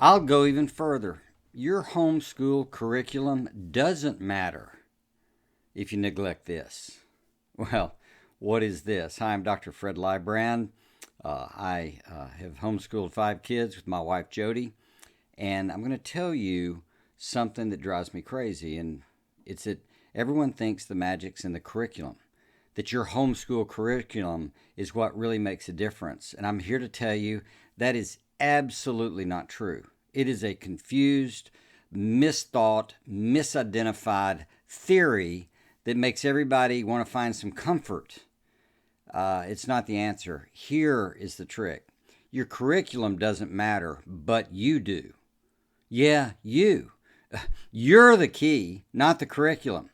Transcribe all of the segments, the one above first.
I'll go even further. Your homeschool curriculum doesn't matter if you neglect this. Well, what is this? Hi, I'm Dr. Fred Lybrand. I have homeschooled 5 kids with my wife Jody, and I'm going to tell you something that drives me crazy, and it's that everyone thinks the magic's in the curriculum, that your homeschool curriculum is what really makes a difference. And I'm here to tell you that is absolutely not true. It is a confused, misthought, misidentified theory that makes everybody want to find some comfort. It's not the answer. Here is the trick. Your curriculum doesn't matter, but you do. Yeah, you. You're the key, not the curriculum.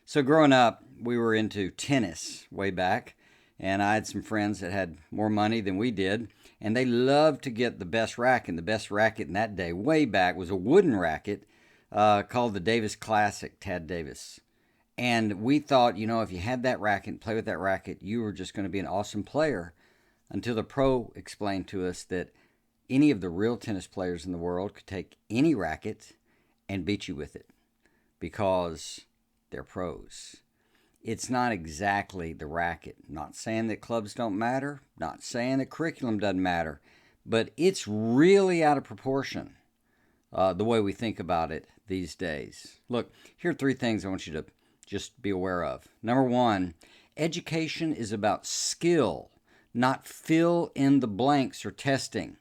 So growing up, we were into tennis way back, and I had some friends that had more money than we did, and they loved to get the best racket. And the best racket in that day, way back, was a wooden racket called the Davis Classic, Tad Davis. And we thought, if you had that racket and play with that racket, you were just going to be an awesome player, until the pro explained to us that any of the real tennis players in the world could take any racket and beat you with it because they're pros. It's not exactly the racket. Not saying that clubs don't matter, not saying that curriculum doesn't matter, but it's really out of proportion the way we think about it these days. Look, here are 3 things I want you to just be aware of. Number 1, education is about skill, not fill in the blanks or testing.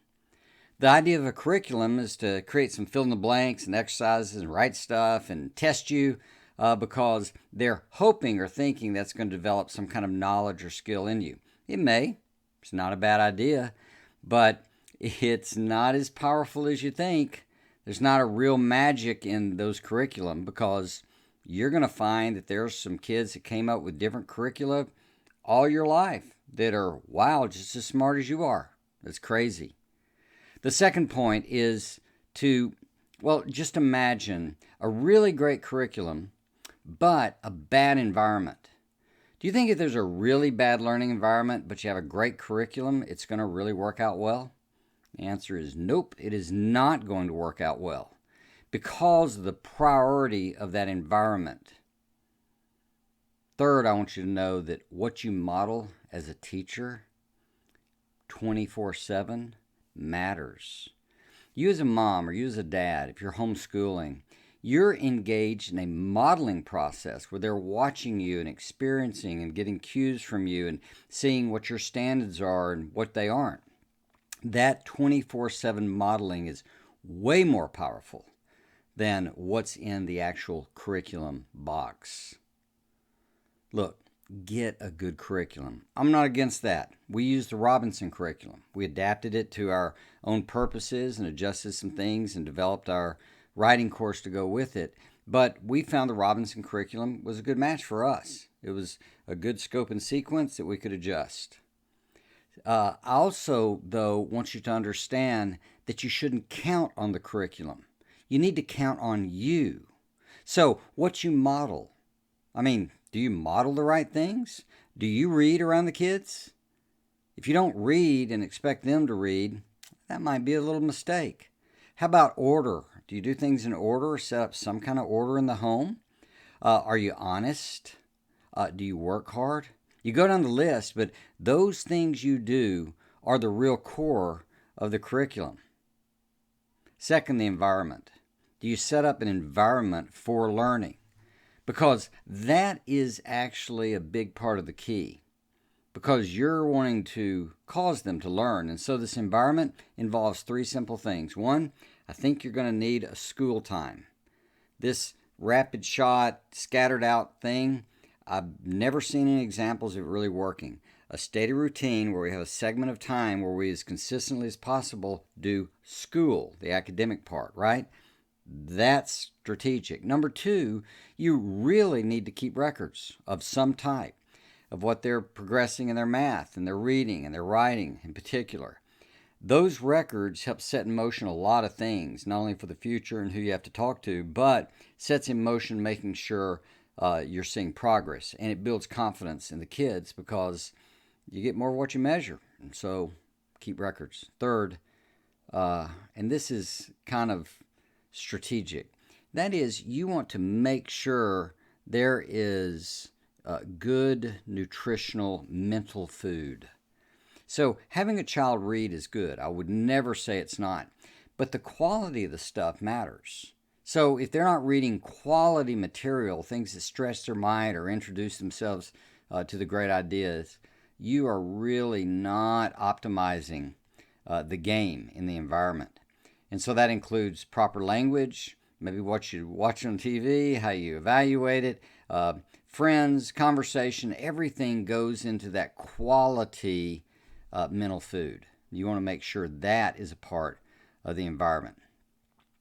The idea of a curriculum is to create some fill in the blanks and exercises and write stuff and test you because they're hoping or thinking that's going to develop some kind of knowledge or skill in you. It may. It's not a bad idea, but it's not as powerful as you think. There's not a real magic in those curriculum, because you're going to find that there's some kids that came up with different curricula all your life that are, wow, just as smart as you are. That's crazy. The second point is just imagine a really great curriculum, but a bad environment. Do you think if there's a really bad learning environment, but you have a great curriculum, it's going to really work out well? The answer is nope, it is not going to work out well because of the priority of that environment. Third, I want you to know that what you model as a teacher 24/7 matters. You as a mom or you as a dad, if you're homeschooling, you're engaged in a modeling process where they're watching you and experiencing and getting cues from you and seeing what your standards are and what they aren't. That 24/7 modeling is way more powerful than what's in the actual curriculum box. Look, get a good curriculum. I'm not against that. We used the Robinson curriculum. We adapted it to our own purposes and adjusted some things and developed our writing course to go with it. But we found the Robinson curriculum was a good match for us. It was a good scope and sequence that we could adjust. I also, though, want you to understand that you shouldn't count on the curriculum. You need to count on you. So what you model, do you model the right things? Do you read around the kids? If you don't read and expect them to read, that might be a little mistake. How about order? Do you do things in order or set up some kind of order in the home? Are you honest? Do you work hard? You go down the list, but those things you do are the real core of the curriculum. Second, the environment. Do you set up an environment for learning? Because that is actually a big part of the key. Because you're wanting to cause them to learn. And so this environment involves 3 simple things. 1, I think you're going to need a school time. This rapid shot, scattered out thing, I've never seen any examples of it really working. A stated routine where we have a segment of time where we, as consistently as possible, do school, the academic part, right? That's strategic. Number 2, you really need to keep records of some type of what they're progressing in their math and their reading and their writing in particular. Those records help set in motion a lot of things, not only for the future and who you have to talk to, but sets in motion making sure you're seeing progress. And it builds confidence in the kids because you get more of what you measure. And so keep records. Third, and this is kind of strategic. That is, you want to make sure there is good nutritional mental food. So having a child read is good. I would never say it's not. But the quality of the stuff matters. So if they're not reading quality material, things that stretch their mind or introduce themselves to the great ideas, you are really not optimizing the game in the environment. And so that includes proper language, maybe what you watch on TV, how you evaluate it, friends, conversation, everything goes into that quality mental food. You want to make sure that is a part of the environment.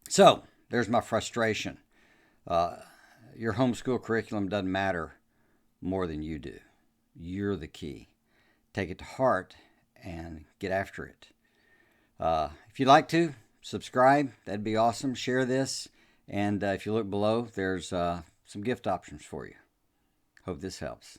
So there's my frustration. Your homeschool curriculum doesn't matter more than you do. You're the key. Take it to heart and get after it. If you'd like to, subscribe. That'd be awesome. Share this. And if you look below, there's some gift options for you. Hope this helps.